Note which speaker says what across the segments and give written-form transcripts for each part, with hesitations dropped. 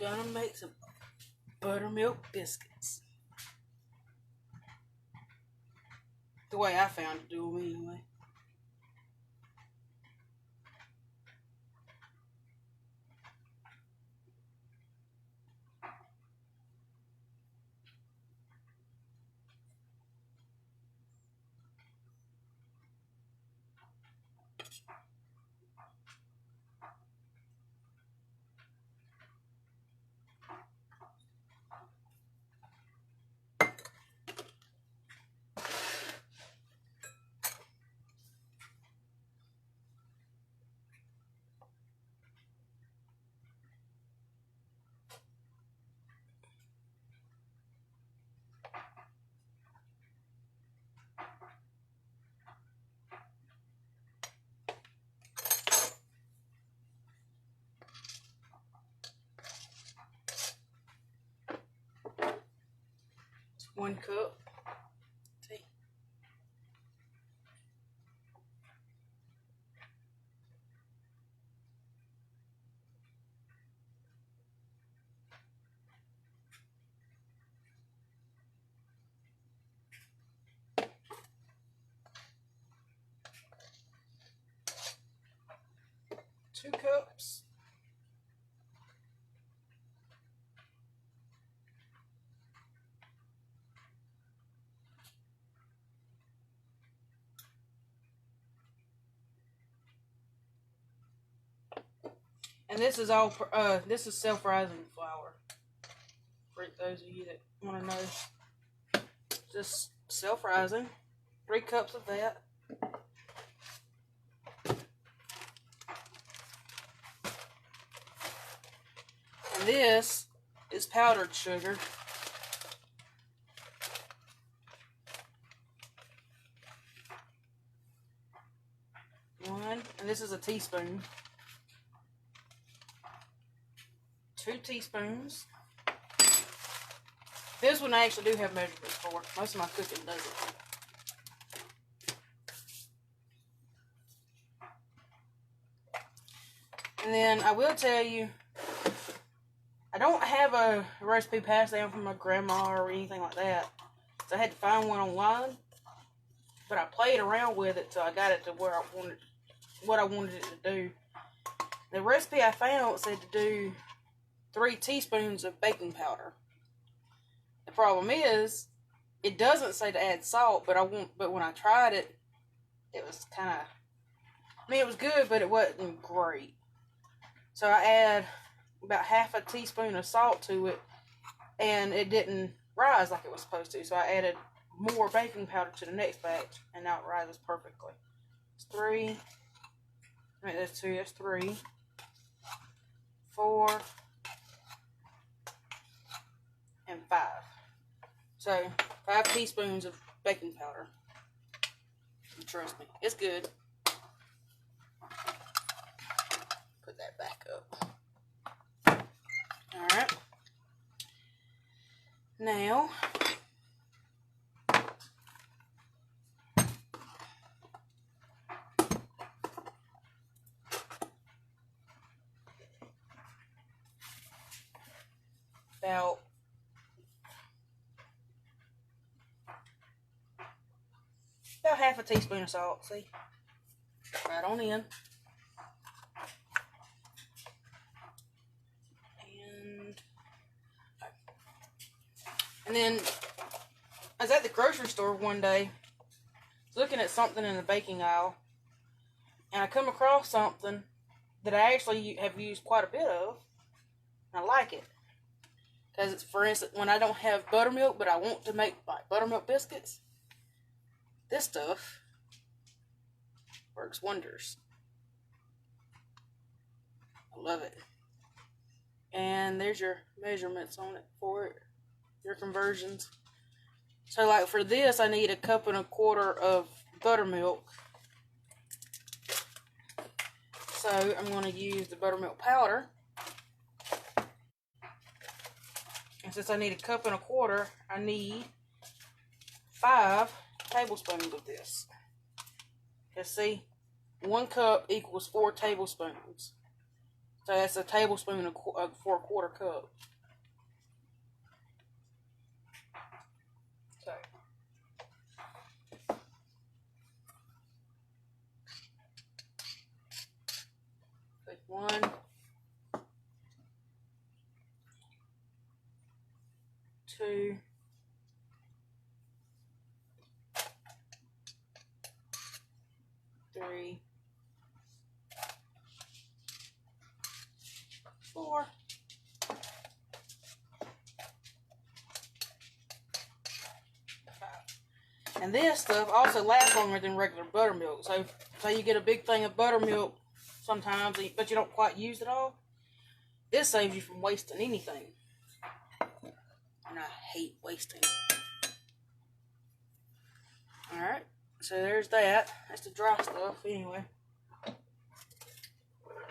Speaker 1: Gonna make some buttermilk biscuits. The way I found to do them anyway. It's 1 cup. See? Two cups. And this is all this is self-rising flour. For those of you that want to know, just self-rising. 3 cups of that. And this is powdered sugar. One, and this is a teaspoon. 2 teaspoons. This one I actually do have measurements for. Most of my cooking doesn't. And then I will tell you, I don't have a recipe passed down from my grandma or anything like that. So I had to find one online. But I played around with it till I got it to where I wanted, what I wanted it to do. The recipe I found said to do 3 teaspoons of baking powder. The problem is, it doesn't say to add salt, but when I tried it, it was kind of, I mean, it was good, but it wasn't great. So I add about half a teaspoon of salt to it, and it didn't rise like it was supposed to. So I added more baking powder to the next batch, and now it rises perfectly. It's 3. I mean, that's 2. That's 3, 4, and 5. So 5 teaspoons of baking powder. And trust me, it's good. Put that back up. Alright. Now, about half a teaspoon of salt, see? Right on in. And then I was at the grocery store one day, looking at something in the baking aisle, and I come across something that I actually have used quite a bit of, and I like it. Because it's, for instance, when I don't have buttermilk, but I want to make like buttermilk biscuits, this stuff works wonders. I love it. And there's your measurements on it for it, your conversions. So like for this, I need 1.25 cups of buttermilk. So I'm going to use the buttermilk powder. And since I need 1.25 cups, I need 5 tablespoons of this. Because see, 1 cup equals 4 tablespoons. So that's a tablespoon for 1/4 cup. So take 1, 2, 3, 4. And this stuff also lasts longer than regular buttermilk. So, say you get a big thing of buttermilk sometimes, but you don't quite use it all. This saves you from wasting anything. And I hate wasting. Alright, so there's that. That's the dry stuff anyway.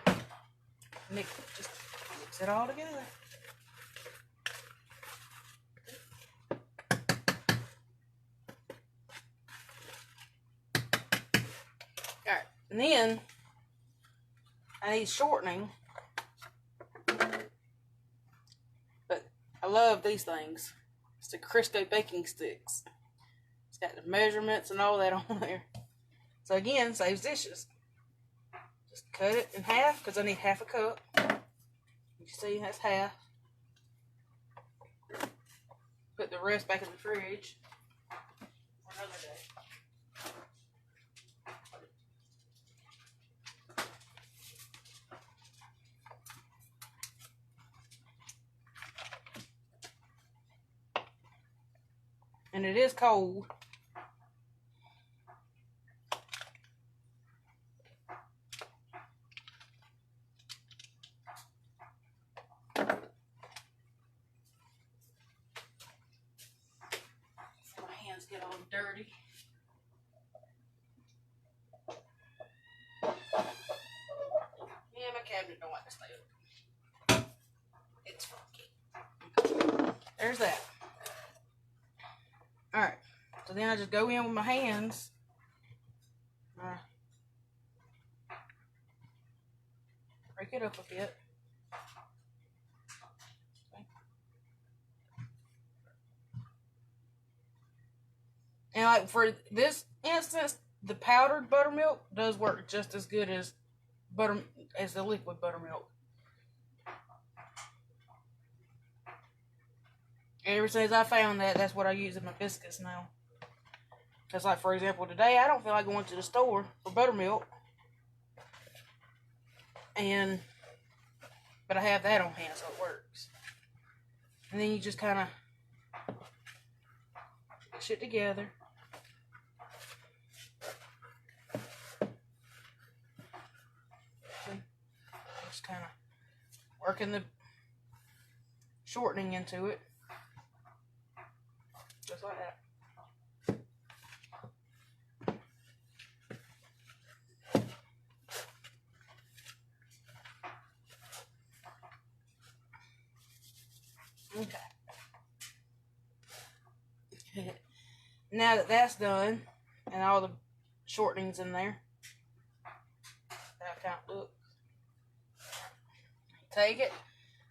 Speaker 1: Just mix it all together. Alright, and then I need shortening. But I love these things. It's the Crisco baking sticks. It's got the measurements and all that on there. So again, saves dishes. Just cut it in half because I need 1/2 cup. You see, that's half. Put the rest back in the fridge for another day. And it is cold. My hands get all dirty. Yeah, my cabinet don't like to stay open. It's funky. There's that. Alright. So then I just go in with my hands. Break it up a bit. Okay. And like for this instance, the powdered buttermilk does work just as good as the liquid buttermilk. Ever since I found that, that's what I use in my biscuits now. Because like for example, today I don't feel like going to the store for buttermilk. But I have that on hand, so it works. And then you just kind of mix it together. See? Just kind of working the shortening into it. Just like that. Okay. Now that that's done, and all the shortening's in there, that kind of look. Take it,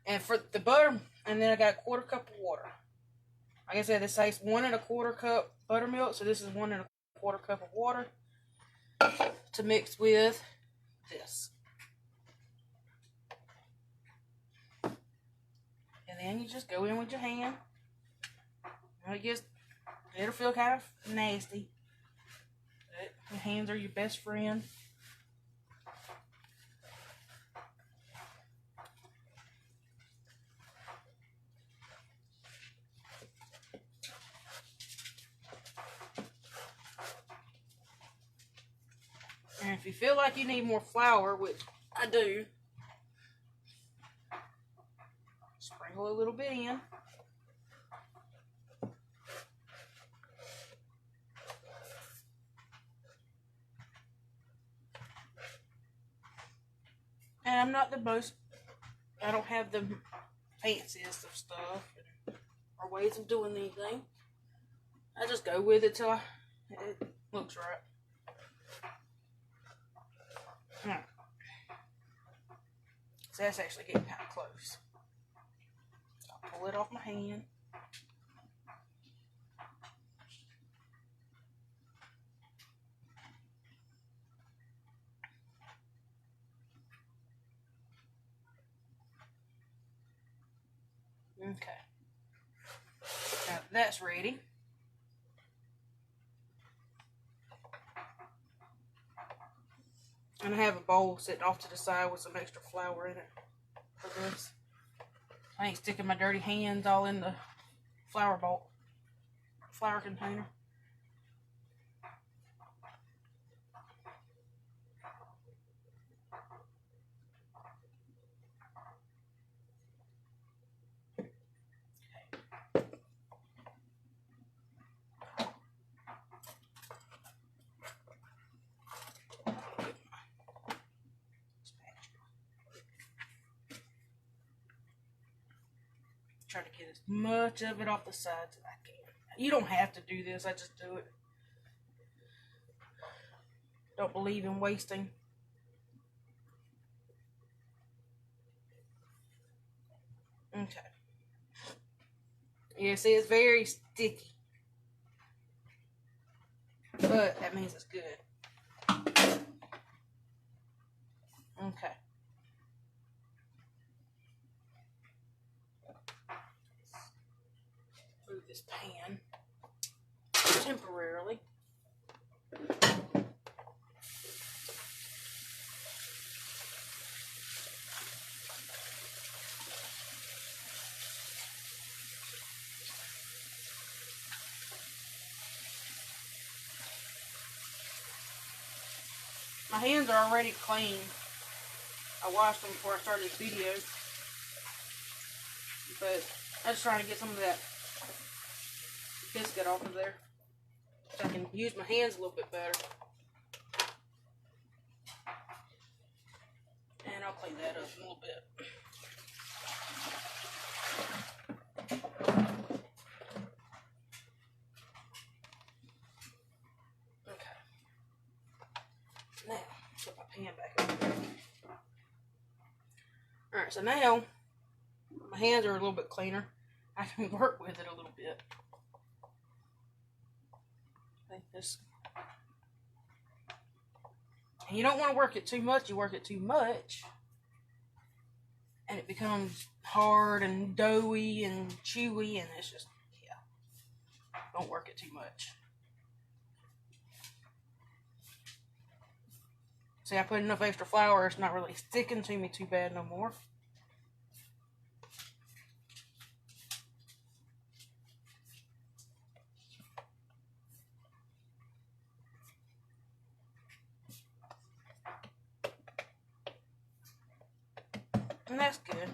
Speaker 1: and for the butter, and then I got 1/4 cup of water. Like I said, this says 1 1/4 cup buttermilk, so this is 1 1/4 cup of water to mix with this. And then you just go in with your hand. It'll feel kind of nasty. But your hands are your best friend. And if you feel like you need more flour, which I do, sprinkle a little bit in. I'm not the most, I don't have the fanciest of stuff or ways of doing anything. I just go with it till it looks right. So that's actually getting kind of close. So I'll pull it off my hand. Okay. Now that's ready. And I have a bowl sitting off to the side with some extra flour in it for this. I ain't sticking my dirty hands all in the flour container. Try to get as much of it off the sides as I can. You don't have to do this, I just do it. Don't believe in wasting. Okay. Yeah, see, it's very sticky. But that means it's good. Okay. Move this pan temporarily. My hands are already clean. I washed them before I started this video. But I'm just trying to get some of that biscuit off of there so I can use my hands a little bit better. And I'll clean that up a little bit. Okay. Now, put my pan back over there. Alright, so now my hands are a little bit cleaner. I can work with it a little bit. Like this. And you don't want to work it too much. You work it too much, and it becomes hard and doughy and chewy, and it's just, yeah. Don't work it too much. See, I put enough extra flour, it's not really sticking to me too bad no more. And that's good.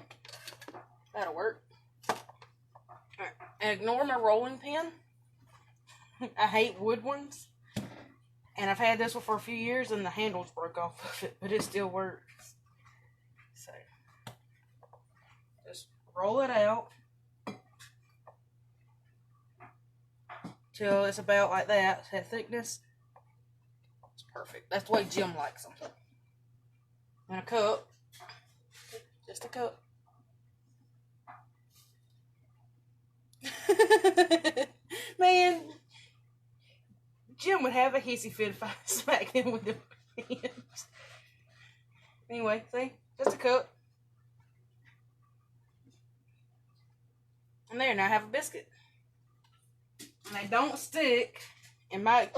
Speaker 1: That'll work. Alright, and ignore my rolling pin. I hate wood ones. And I've had this one for a few years and the handles broke off of it, but it still works. So, just roll it out till it's about like that thickness. It's perfect. That's the way Jim likes them. And a cup. Just a cup. Man, Jim would have a hissy fit if I smacked him with the hands. Anyway, see? Just a cup. And there, now I have a biscuit. And they don't stick. In my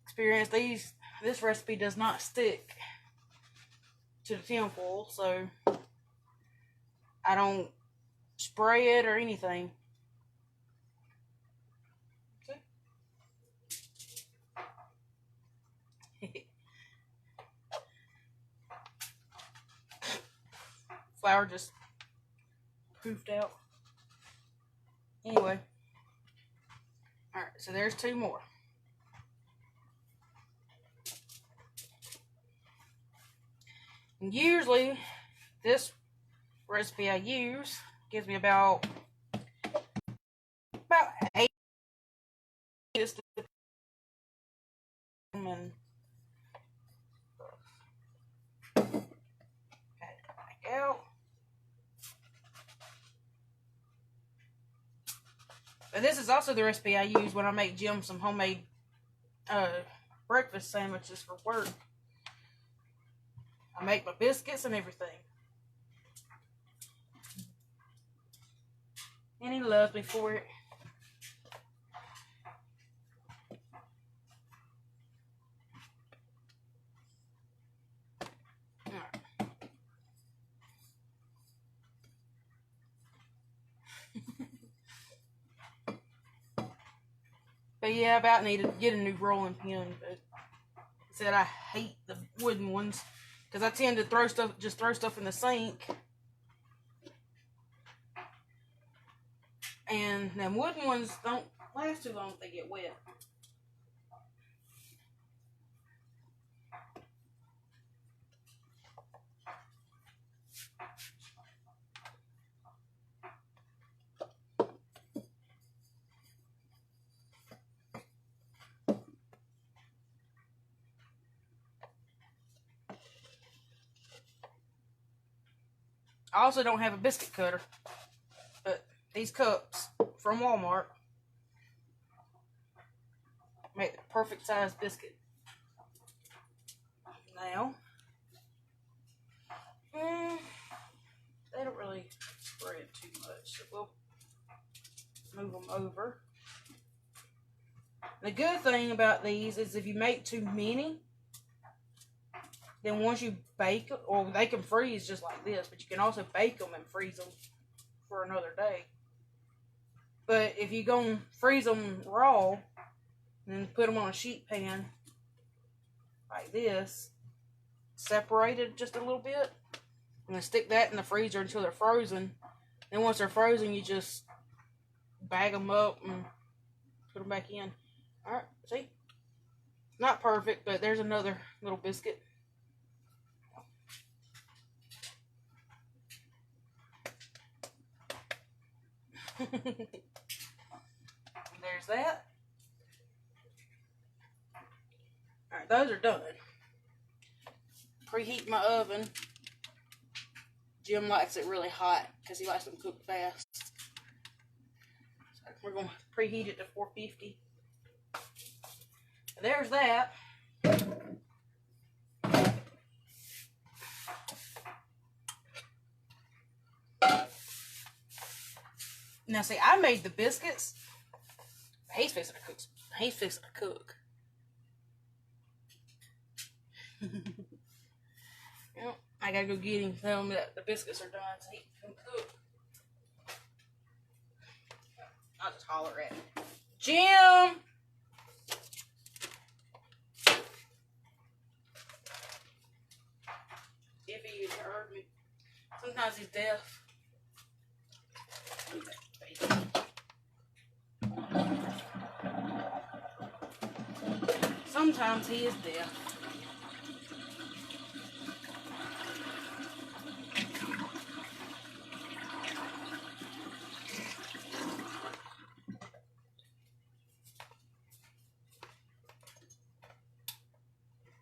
Speaker 1: experience, this recipe does not stick to the tin foil, so I don't spray it or anything. See? Flour just poofed out. Anyway. Alright, so there's two more. And usually, this recipe I use gives me about 8. And back out. But this is also the recipe I use when I make Jim some homemade breakfast sandwiches for work. I make my biscuits and everything. And he loves me for it. But yeah, I about need to get a new rolling pin. But I said I hate the wooden ones because I tend to throw stuff in the sink. And them wooden ones don't last too long if they get wet. I also don't have a biscuit cutter, but these cups from Walmart make the perfect size biscuit. Now, they don't really spread too much, so we'll move them over. The good thing about these is if you make too many, then once you bake them, or they can freeze just like this, but you can also bake them and freeze them for another day. But if you go and freeze them raw, and then put them on a sheet pan like this, separated just a little bit, and then stick that in the freezer until they're frozen. Then once they're frozen, you just bag them up and put them back in. Alright, see? Not perfect, but there's another little biscuit. There's that. Alright, those are done. Preheat my oven. Jim likes it really hot because he likes them cooked fast. So we're going to preheat it to 450. There's that. Now see, I made the biscuits. He's fixing to cook. He's fixing to cook. Yep, I gotta go get him, tell him that the biscuits are done so he can cook. I'll just holler at him. Jim! If he heard me. Sometimes he's deaf. Sometimes he is deaf.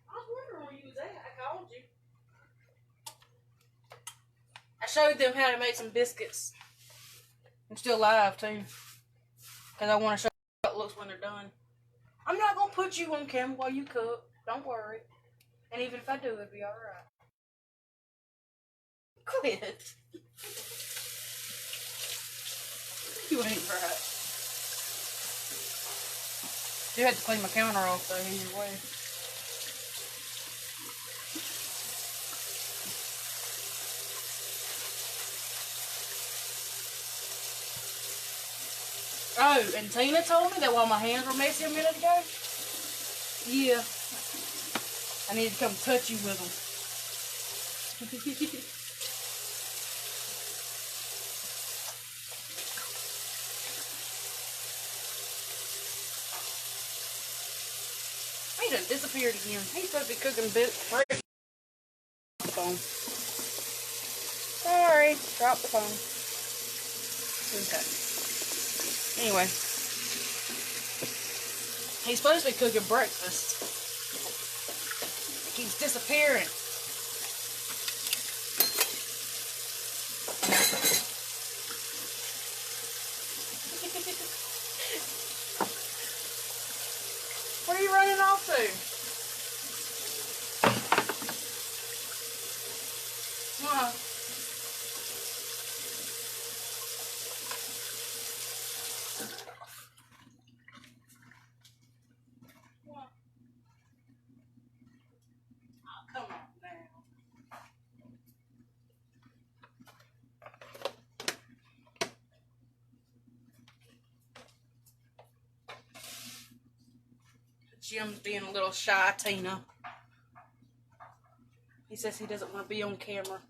Speaker 1: I was wondering where you was at. I called you. I showed them how to make some biscuits. I'm still live too. Because I want to show you how it looks when they're done. I'm not going to put you on camera while you cook. Don't worry. And even if I do, it'll be alright. Quit. You ain't right. You had to clean my counter off though, either way. Oh, and Tina told me that while my hands were messy a minute ago, yeah, I need to come touch you with them. He done disappeared again. He's supposed to be cooking breakfast phone. Sorry, dropped the phone. Okay. Anyway, he's supposed to be cooking breakfast. It keeps disappearing. What are you running off to? What? Oh, come on now. Jim's being a little shy, Tina. He says he doesn't want to be on camera.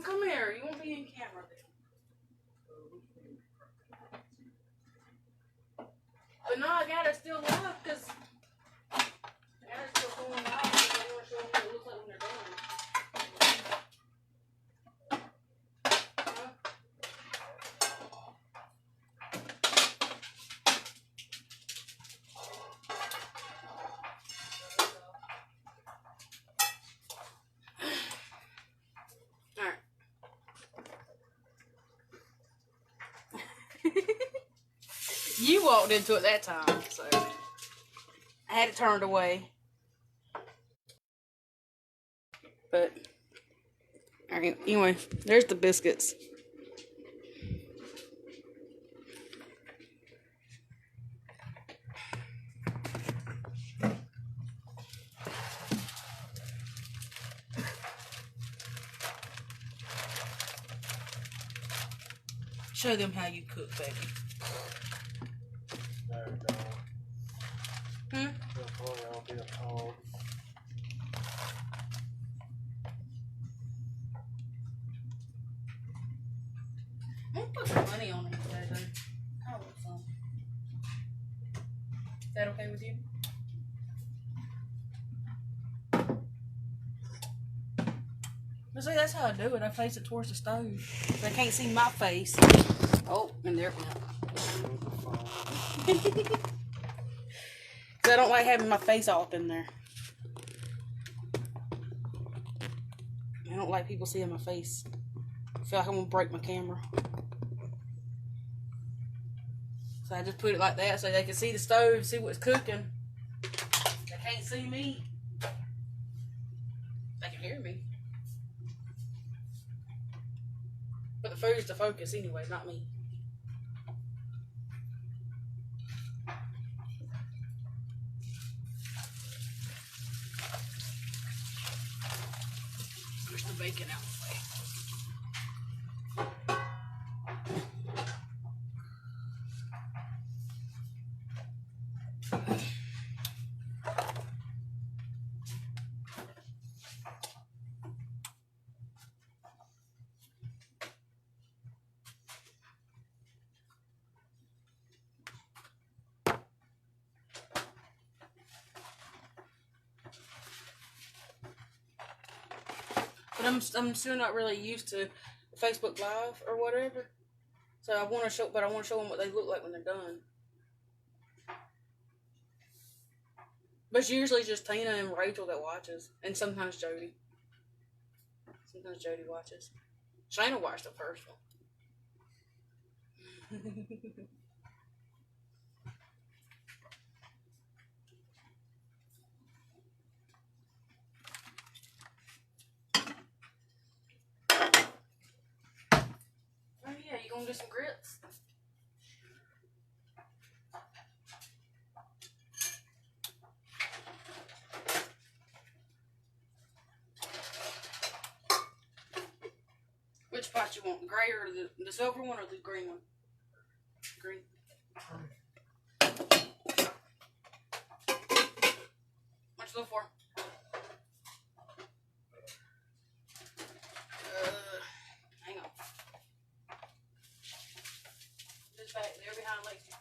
Speaker 1: Come here, you won't be in camera then. But no, I gotta still look because I gotta still going out because I want to show them what it looks like when they're done. Huh? Alright. You walked into it that time, so I had it turned away. But, alright, anyway, there's the biscuits. Show them how you cook, baby.
Speaker 2: There we go.
Speaker 1: Hmm?
Speaker 2: I'll be at home.
Speaker 1: I'm gonna put some honey on it today, though. I want some. Is that okay with you? But see, that's how I do it. I face it towards the stove. They can't see my face. Oh, and there it went. I don't like having my face all up in there. I don't like people seeing my face. I feel like I'm gonna break my camera. So I just put it like that so they can see the stove, see what's cooking. They can't see me. They can hear me. But the food's the focus anyway, not me. Push the bacon out of the way. But I'm still not really used to Facebook Live or whatever. So I want to show them what they look like when they're done. But it's usually just Tina and Rachel that watches, and sometimes Jody. Sometimes Jody watches. Shayna watched the first one. Oh yeah, you gonna do some grits? What you want, the gray or the silver one or the green one? Green. What you look for? Hang on. This back there behind Lexi.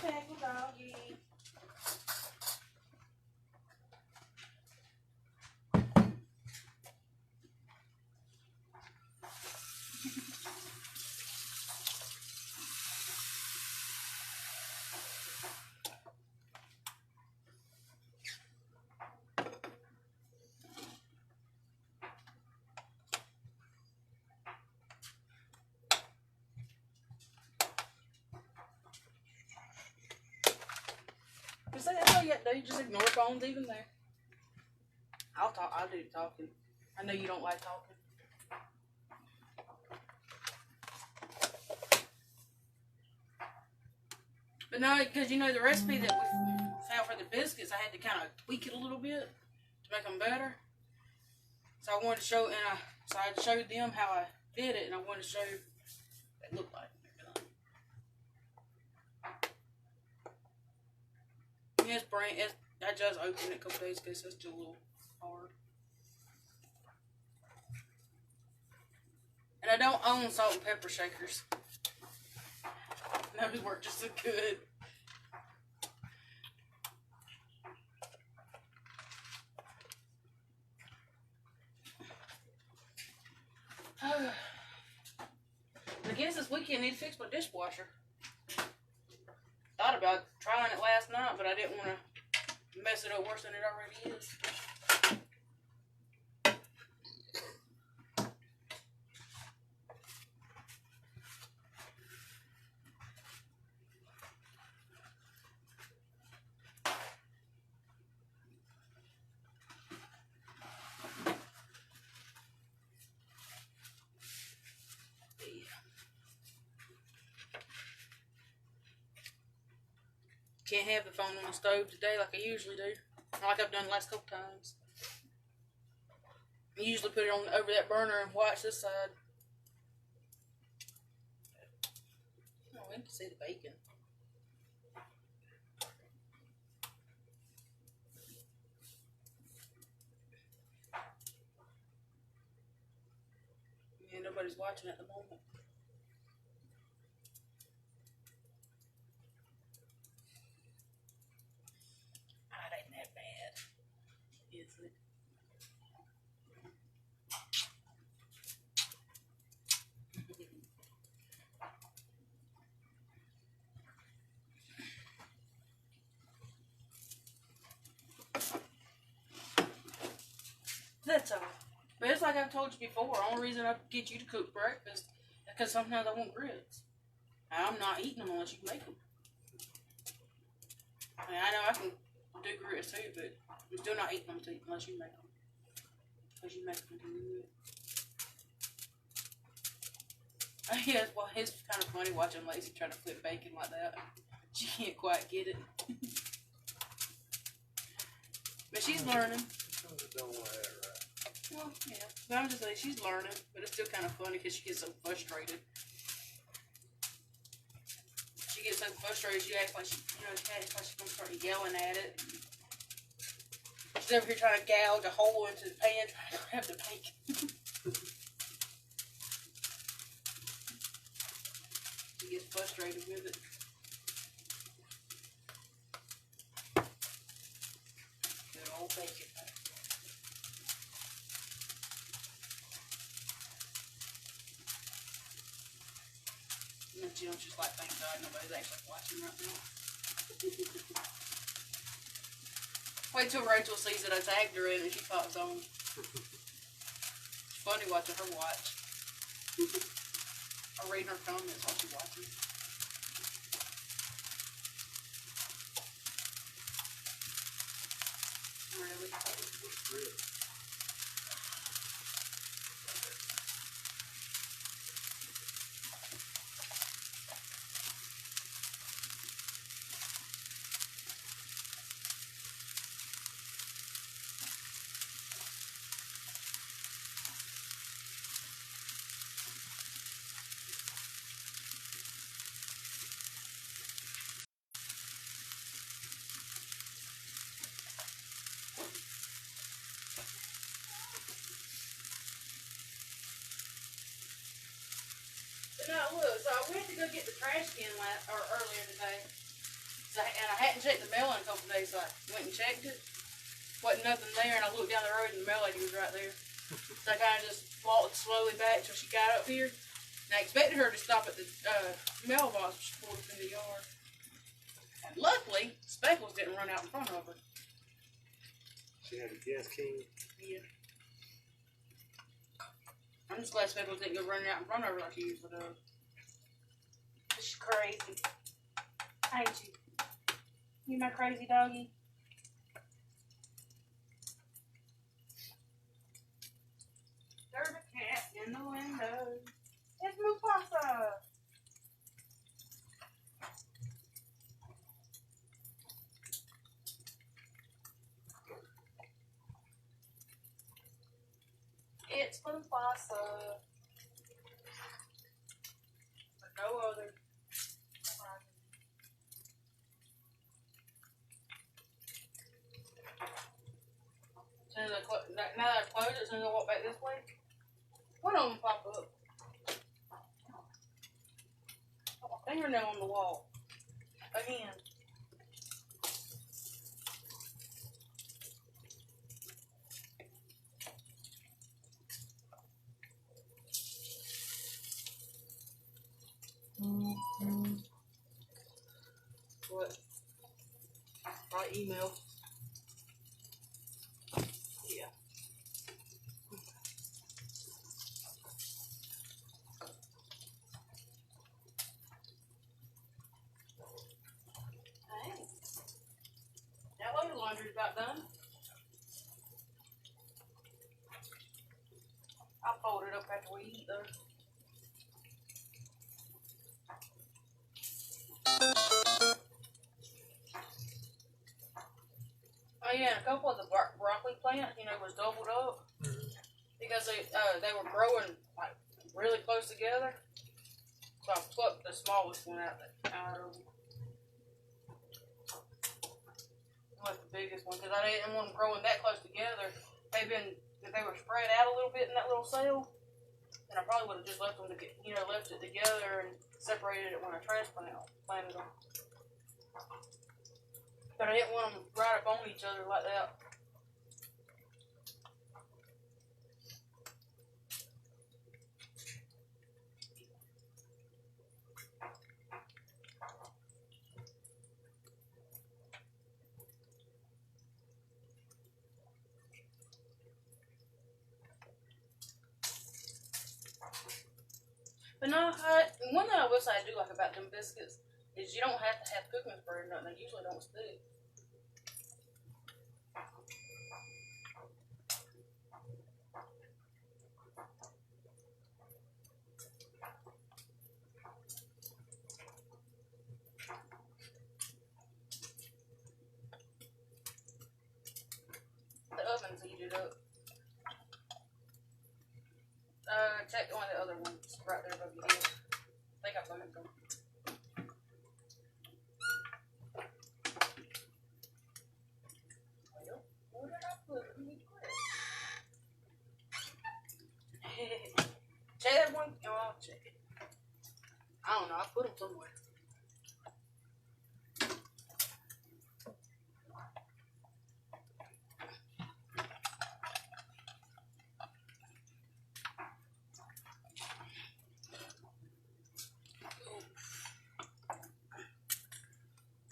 Speaker 1: Peckle doggy. Just say that's all you got to do. You just ignore phones even there. I'll talk. I'll do the talking. I know you don't like talking. But no, because you know the recipe that we found for the biscuits, I had to kind of tweak it a little bit to make them better. So I wanted to show, so I showed them how I did it, and I wanted to show you what it looked like. Yes, brain. I just opened it a couple days ago, so it's still a little hard. And I don't own salt and pepper shakers. Those work just as good. I guess this weekend I need to fix my dishwasher. Thought about trying it last night, but I didn't want to mess it up worse than it already is. Can't have the phone on the stove today like I usually do. Like I've done the last couple times. I usually put it on over that burner and watch this side. Oh, we can see the bacon. Yeah, nobody's watching at the moment. That's all. But it's like I've told you before, the only reason I get you to cook breakfast is because sometimes I want grits. I'm not eating them unless you make them. I mean, I know I can do grits too, but I'm still not eating them unless you make them. Because you make them good. Yeah, well, it's kind of funny watching Lacey trying to flip bacon like that. She can't quite get it. But she's learning. Well, yeah. But I'm just saying, she's learning. But it's still kind of funny because she gets so frustrated. She gets so frustrated, she acts like she, acts like she's going to start yelling at it. She's over here trying to gouge a hole into the pan, trying to grab the bacon. She gets frustrated with it. Good old bacon. And Jim's just like, thank God nobody's actually watching right now. Wait till Rachel sees that I tagged her in and she pops on. It's funny watching her watch. Or reading her comments while she's watching.
Speaker 2: Really?
Speaker 1: No, look, so I went to go get the trash can earlier today. So, and I hadn't checked the mail in a couple days, so I went and checked it. Wasn't nothing there, and I looked down the road and the mail lady was right there. So I kind of just walked slowly back till she got up here. And I expected her to stop at the mailbox, but she pulled up in the yard. And luckily, Speckles didn't run out in front of her.
Speaker 2: She had a gas king.
Speaker 1: Yeah. I'm just glad Speckles didn't go running out in front of her like she usually does. She's crazy. Ain't you? You my crazy doggy? There's a cat in the window. It's Mufasa. It's Mufasa. But no other. Now that I close it, as soon as I walk back this way, one of them pop up. Fingernail on the wall. Again. What? By email. Yeah. Hey. That load of laundry's about done. I'll fold it up after we eat though. Oh yeah, and a couple of the broccoli plants, was doubled up because they were growing like really close together. So I plucked the smallest one out of them. Left the biggest one because I didn't want them growing that close together. If they were spread out a little bit in that little cell, then I probably would have just left them left it together and separated it when I transplanted them. But I didn't want them right up on each other like that. But no, one thing I will say I do like about them biscuits is you don't have to have cooking spray or nothing. They usually don't stick. The oven's heated up. Check one of the other ones right there above your head. I think I bumped them. Well, where did I put them? Check that one. Oh, I'll check it. I don't know. I put them somewhere.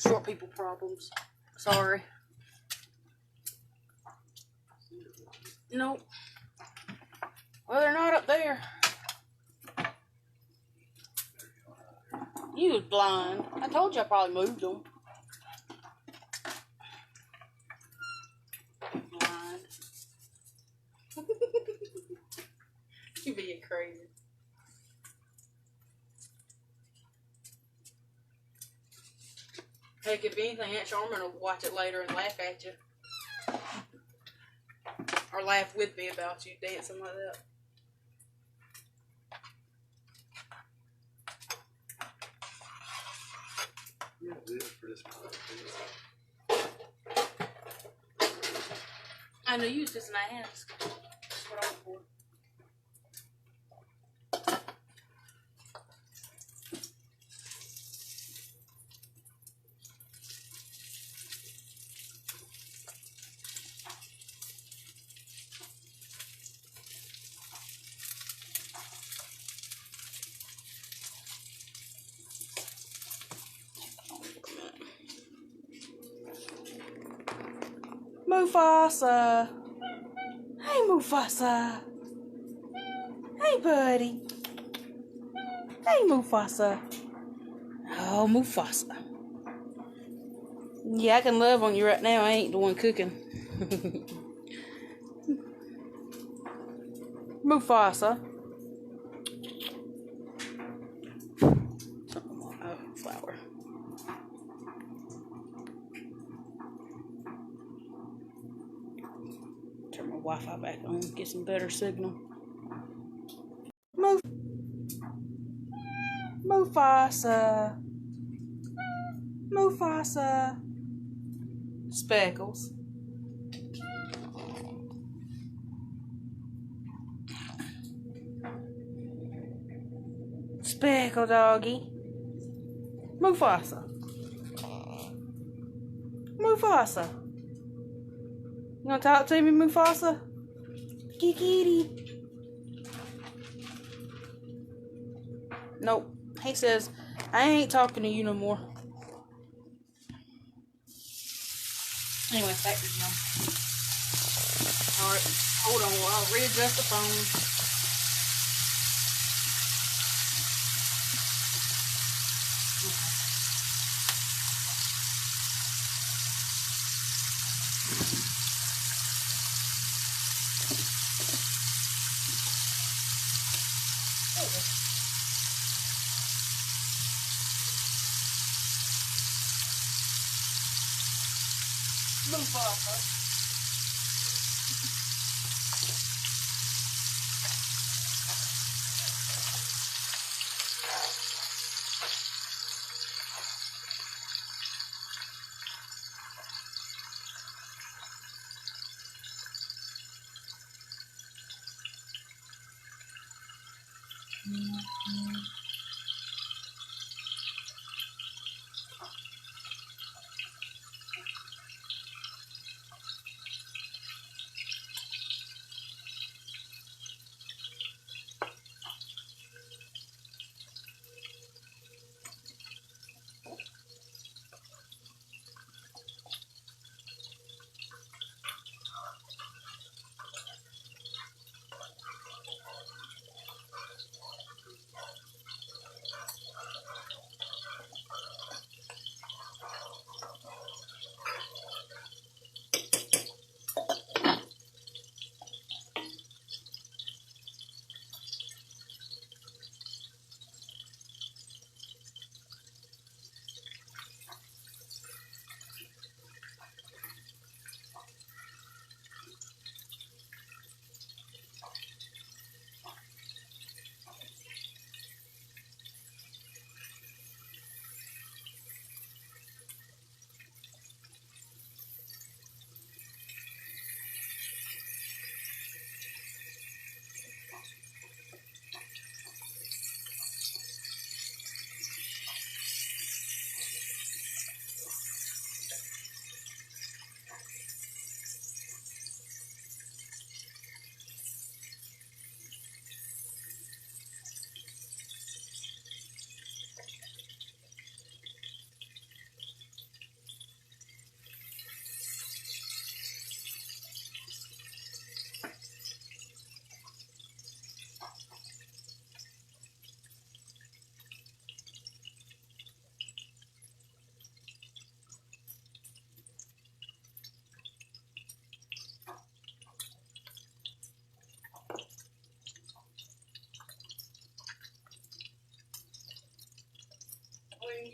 Speaker 1: Short people problems. Sorry. Nope. Well, they're not up there. You was blind. I told you I probably moved them. Heck, if anything, Aunt Sharman will watch it later and laugh at you. Or laugh with me about you dancing like that.
Speaker 2: You're good for this podcast.
Speaker 1: I know you was just gonna ask. That's what I'm for. Mufasa. Hey, Mufasa. Hey, buddy. Hey, Mufasa. Oh, Mufasa. Yeah, I can love on you right now. I ain't the one cooking. Mufasa. Oh, flour. Turn my Wi-Fi back on, get some better signal. Mufasa. Mufasa. Speckles. Speckle doggy. Mufasa. Mufasa. You gonna talk to me, Mufasa? Kikiri. Nope. He says, I ain't talking to you no more. Anyway, back to him. Alright, hold on. I'll readjust the phone. Mufasa.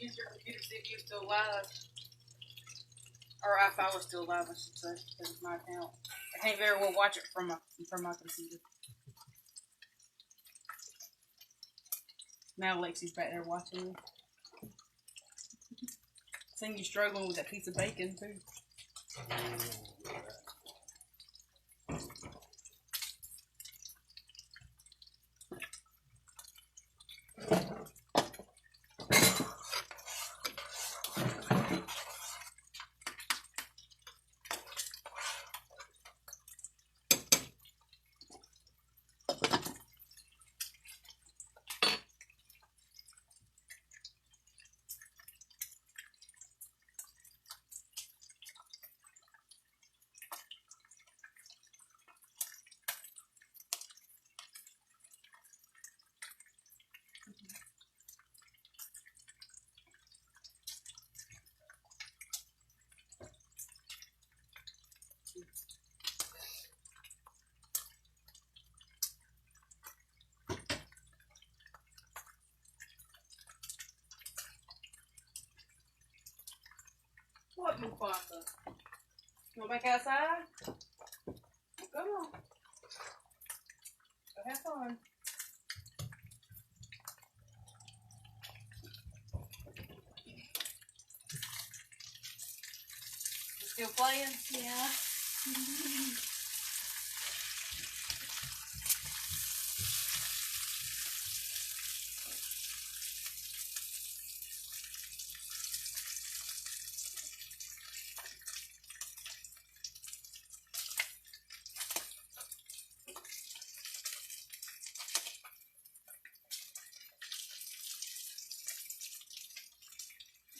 Speaker 1: Use your computer to see if you're still live. Or if I was still alive, I should say, because it's my account. I can't very well watch it from my computer. Now Lexi's back there watching me. Seeing you struggling with that piece of bacon too. What, Mufasa? You want back outside? Come on. Go have fun. You still playing?
Speaker 3: Yeah.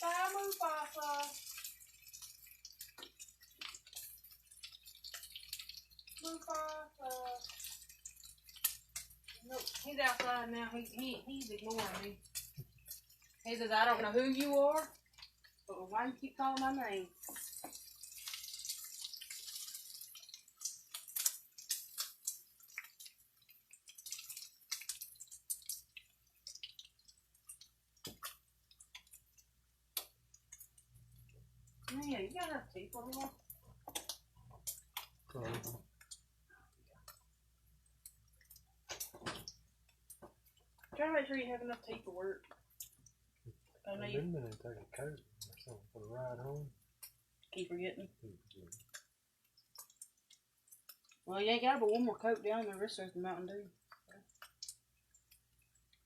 Speaker 1: Bye, Mufasa. Mufasa. Nope, he's outside now. He's ignoring me. He says, I don't know who you are, but why you keep calling my name? Yeah, you got enough teeth for me. Try to make sure you have enough teeth to work. I know you
Speaker 2: I've been take a coat or something for the ride home.
Speaker 1: keep forgetting. Well, you ain't got but one more coat down there. The rest of the Mountain Dew.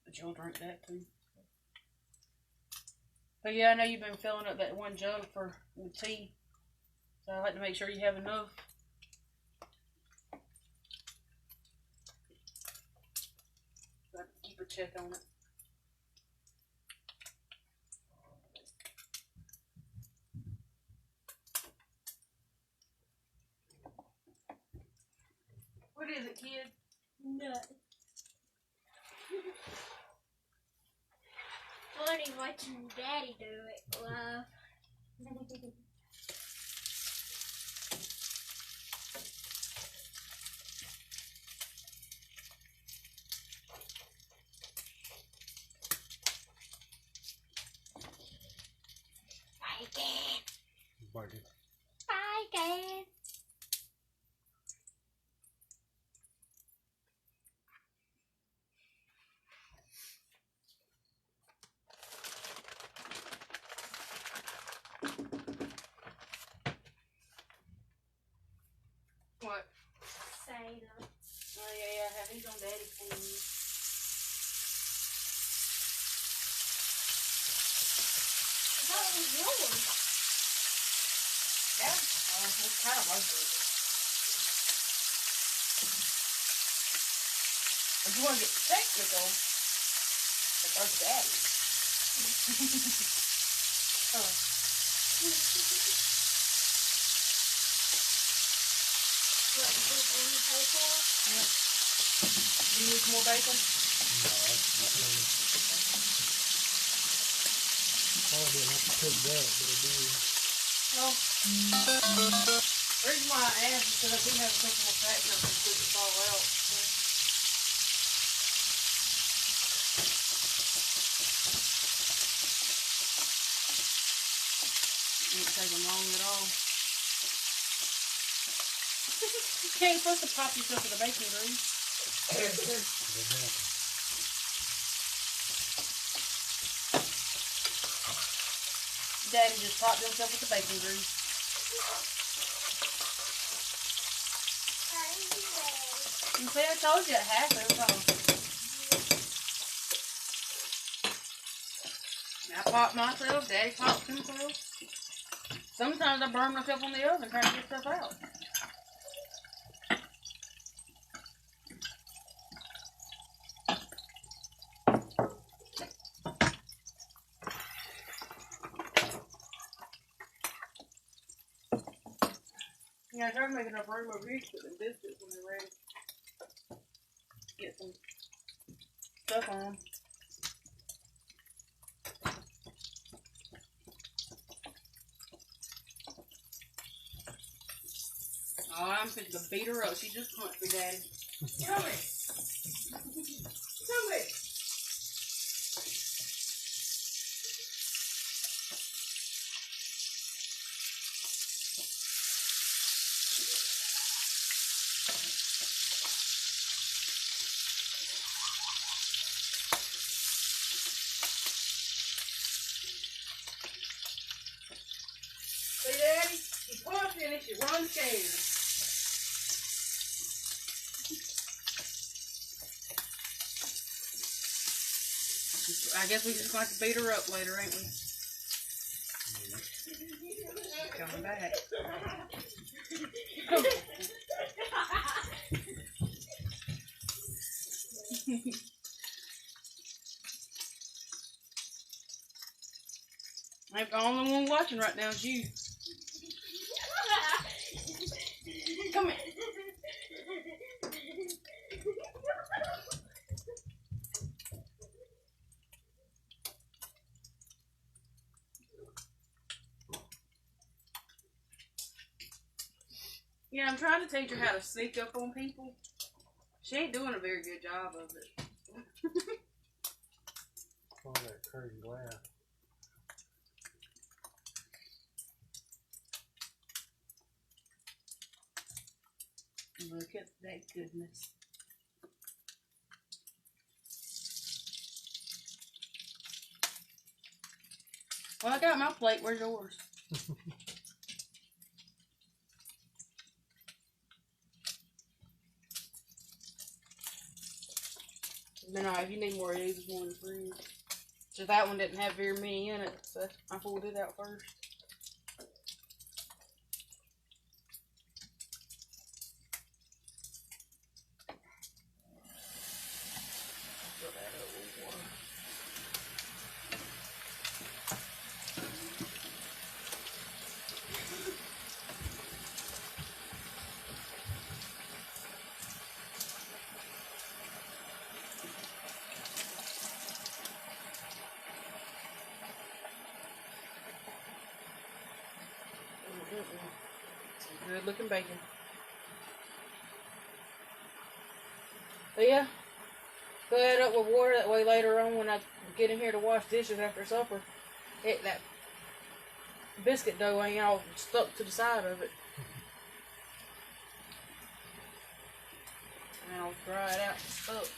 Speaker 1: But you'll drink that too. But yeah, I know you've been filling up that one jug for the tea. So I like to make sure you have enough. So I can keep a check on it. What is it, kid?
Speaker 3: Nut. Funny watching Daddy do it live.
Speaker 2: Bacon.
Speaker 3: Bacon.
Speaker 1: What?
Speaker 3: Say no.
Speaker 1: Oh yeah, I have these on Daddy's phone.
Speaker 3: That was yours.
Speaker 1: Yeah? It's kind of my burger. If you want to get technical, it's our Daddy. Oh.
Speaker 3: What, you put it in the paper?
Speaker 1: Yeah. Do you need some more bacon?
Speaker 2: No, I didn't have to cook that, but I do.
Speaker 1: Well, the reason why I asked is because I do have a couple more packs and I can cook this all out. So. It won't take them long at all. You can't supposed to pop yourself with a bacon grease.
Speaker 2: What happened?
Speaker 1: Daddy just popped himself with the bacon grease. You see, I told you it half every time. I pop myself, Daddy pops himself. Sometimes I burn myself on the oven trying to get stuff out. Yeah, I tried making a room of biscuits and biscuits when they're ready. Get some stuff on them. Oh, I'm fixing to beat her up. She just punched me, Daddy. Come here. Come here. See, Daddy? She punched me and then she runs scared. I guess we just going to have to beat her up later, ain't we? Coming back. Come. I'm the only one watching right now is you. Come here. Yeah, I'm trying to teach her how to sneak up on people. She ain't doing a very good job of it.
Speaker 2: All that crazy glass.
Speaker 1: Look at that goodness. Well, I got my plate. Where's yours? But no, if you need more of these, there's one in the fridge. So that one didn't have very many in it, so I pulled it out first. Fill that up with water. Some good looking bacon. But yeah, fill that up with water. That way later on when I get in here to wash dishes after supper, that biscuit dough ain't all stuck to the side of it. And I'll dry it out and stuff.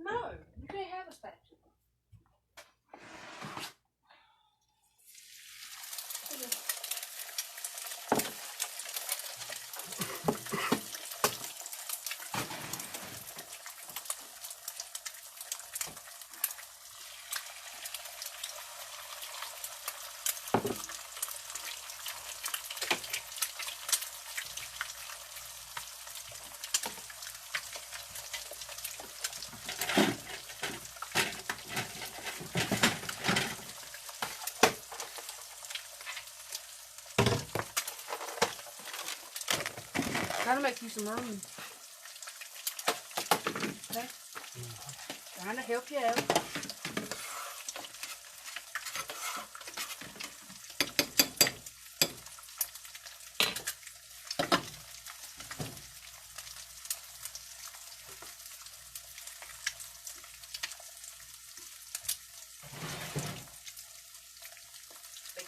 Speaker 1: No, you can't have a spatula. Trying to make you some room. Okay? Trying to help you out.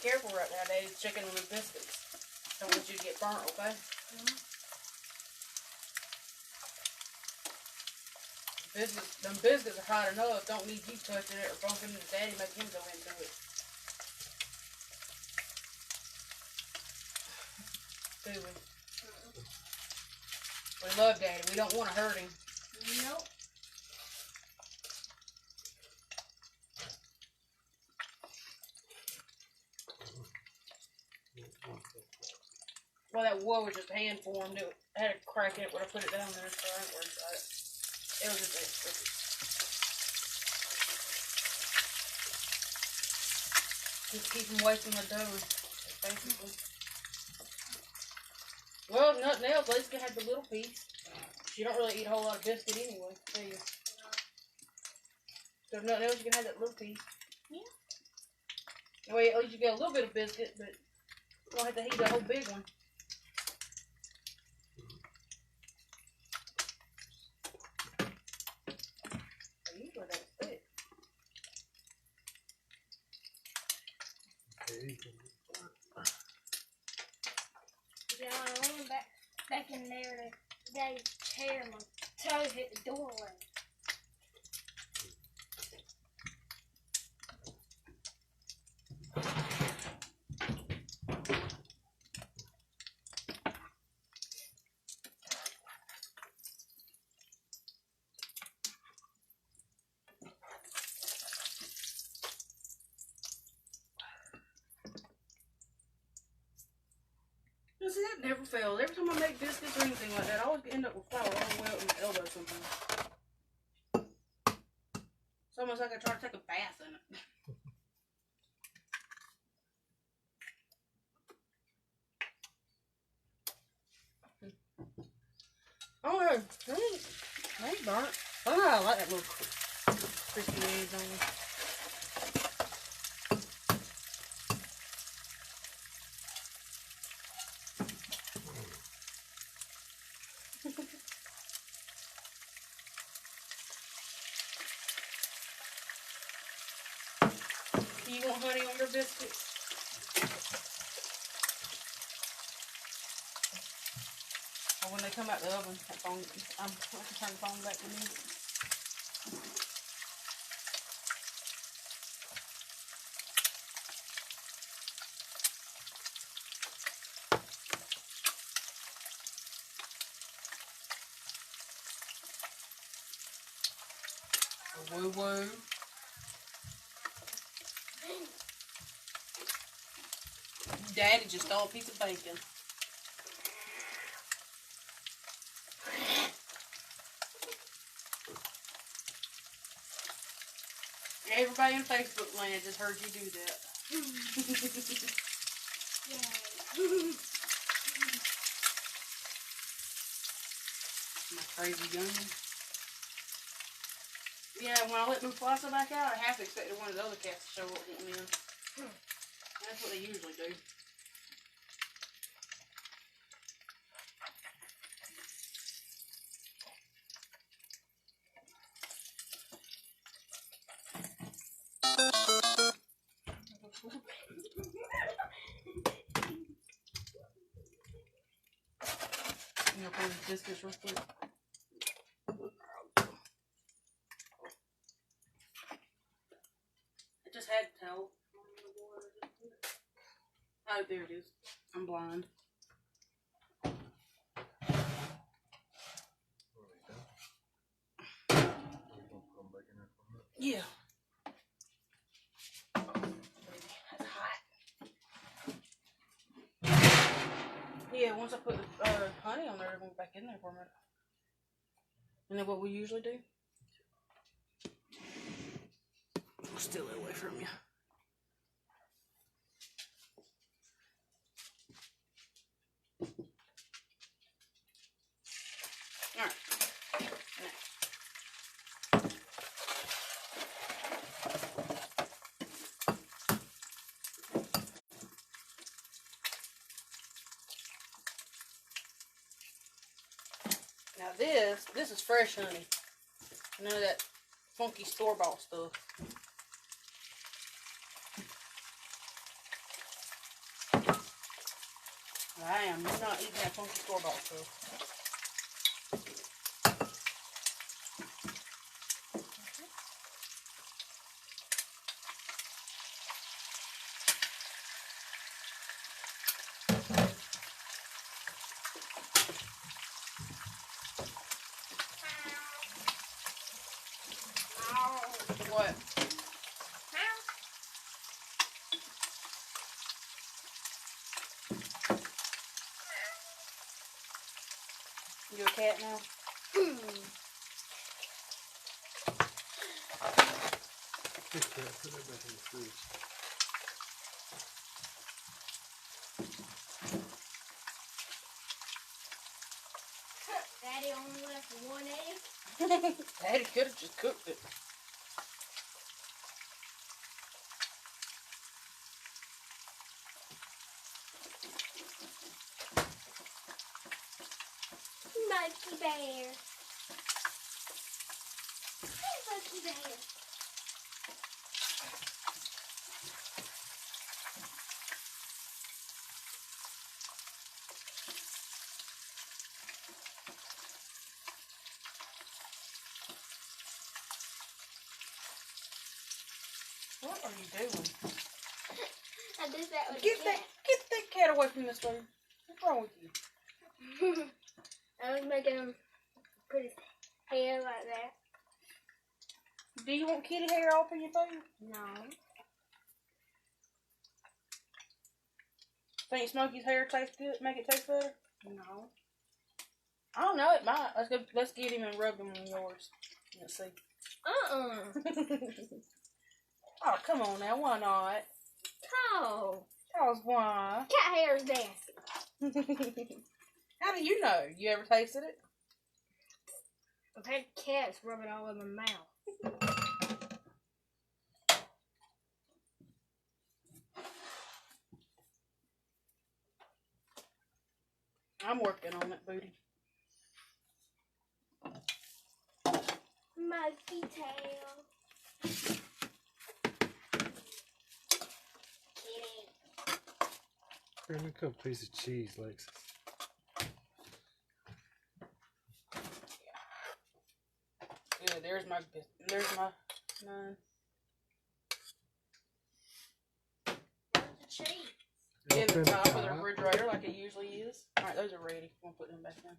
Speaker 1: careful right now, Daddy's checking on the biscuits. Don't want you to get burnt, okay? Them biscuits are hot enough. Don't need you touching it or bumping into Daddy. Make him go in and do it. Do we? We love Daddy. We don't want to hurt him.
Speaker 3: Nope.
Speaker 1: Well, that wood was just hand formed. It had a crack in it when I put it down there, so I ain't worried about it. It was just extra. Just keep them away from the dough, basically. Well, if nothing else, at least you have the little piece. You don't really eat a whole lot of biscuit anyway, do you? So if nothing else, you can have that little piece.
Speaker 3: Yeah.
Speaker 1: Well, at least you get a little bit of biscuit, but you don't have to eat the whole big one. Usually that's thick.
Speaker 3: Yeah, I ran back in there today's chair. My toe hit the doorway.
Speaker 1: See, that never fails. Every time I make biscuits or anything like that, I always end up with flour all the way up in my elbow sometimes. It's almost like I try to take a bath in it. Oh, no. They ain't burnt. Oh, I like that little crispy edge on it. Do you want honey on your biscuits? Or when they come out the oven, that phone, I can turn the phone back to me. Woo woo. Daddy just stole a piece of bacon. Everybody in Facebook land just heard you do that. My crazy youngin'. Yeah, when I let them Flosser back out, I half expected one of the other cats to show up with them in. That's what they usually do. I'm gonna put these biscuits real quick. I just had to tell. Oh, there it is. I'm blind. Yeah. That's hot. Yeah, once I put the honey on there, it went back in there for a minute. Isn't that what we usually do? We'll steal it away from you. Alright. Now this is fresh honey. None of that funky store-bought stuff. I am. You're not eating that funky store-bought stuff. What? You a cat now?
Speaker 2: Good cat, put that back in the fridge.
Speaker 3: Daddy only left one egg.
Speaker 1: Daddy could have just cooked it.
Speaker 3: Monkey bear. Hey, monkey bear.
Speaker 1: What are you doing?
Speaker 3: I did that with
Speaker 1: Get that cat away from this food. What's wrong with you?
Speaker 3: I was making him put his hair like that.
Speaker 1: Do you want kitty hair off of your food?
Speaker 3: No.
Speaker 1: Think Smokey's hair tastes good? Make it taste better?
Speaker 3: No.
Speaker 1: I don't know. It might. Let's get him and rub him on yours. Let's see. Oh, come on now. Why not?
Speaker 3: Oh.
Speaker 1: Cause why?
Speaker 3: Cat hair is nasty.
Speaker 1: How do you know? You ever tasted it?
Speaker 3: I've had cats rub it all in my mouth.
Speaker 1: I'm working on it, Booty.
Speaker 3: Monkey tail. Kitty.
Speaker 2: Here, let me cut a piece of cheese, Lexus.
Speaker 1: Yeah, there's my none.
Speaker 3: Where's the cheese?
Speaker 1: In the
Speaker 2: Open
Speaker 1: top of the
Speaker 2: top.
Speaker 1: refrigerator like it usually is. Alright, those are ready. I'm gonna put them back in.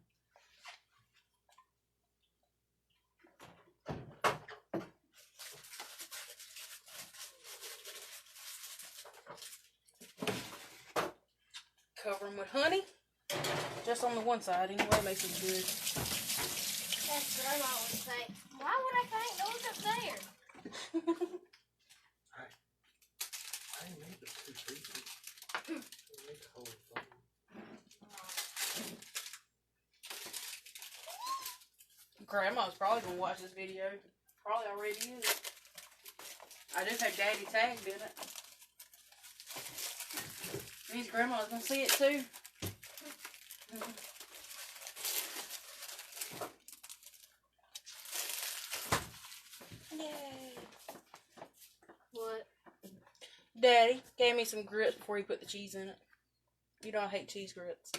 Speaker 1: Cover them with honey. Just on the one side anyway, makes it good.
Speaker 3: That's what I always say. Why would I think those up there?
Speaker 2: I made the two pieces. I made the whole thing.
Speaker 1: Grandma's probably gonna watch this video. Probably already is. I just had Daddy tagged in it. Means Grandma's gonna see it too. Yay.
Speaker 3: What?
Speaker 1: Daddy gave me some grits before he put the cheese in it. You know I hate cheese grits.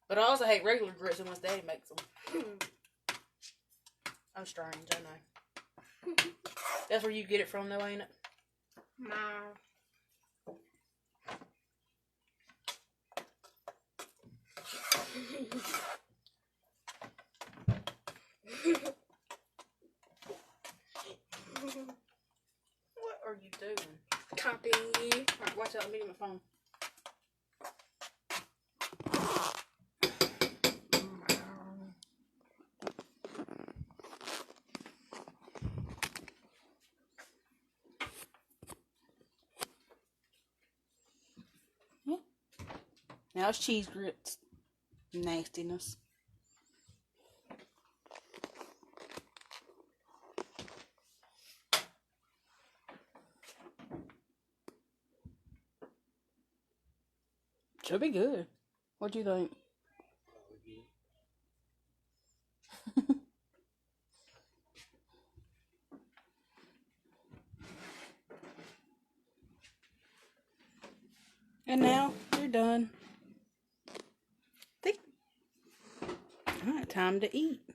Speaker 1: But I also hate regular grits unless Daddy makes them. I'm strange, I know. That's where you get it from though, ain't it?
Speaker 3: No.
Speaker 1: What are you doing?
Speaker 3: Copy.
Speaker 1: Alright, watch out, I'm eating my phone. Now it's cheese grits. Nastiness. Should be good. What do you think? And now you're done. time to eat.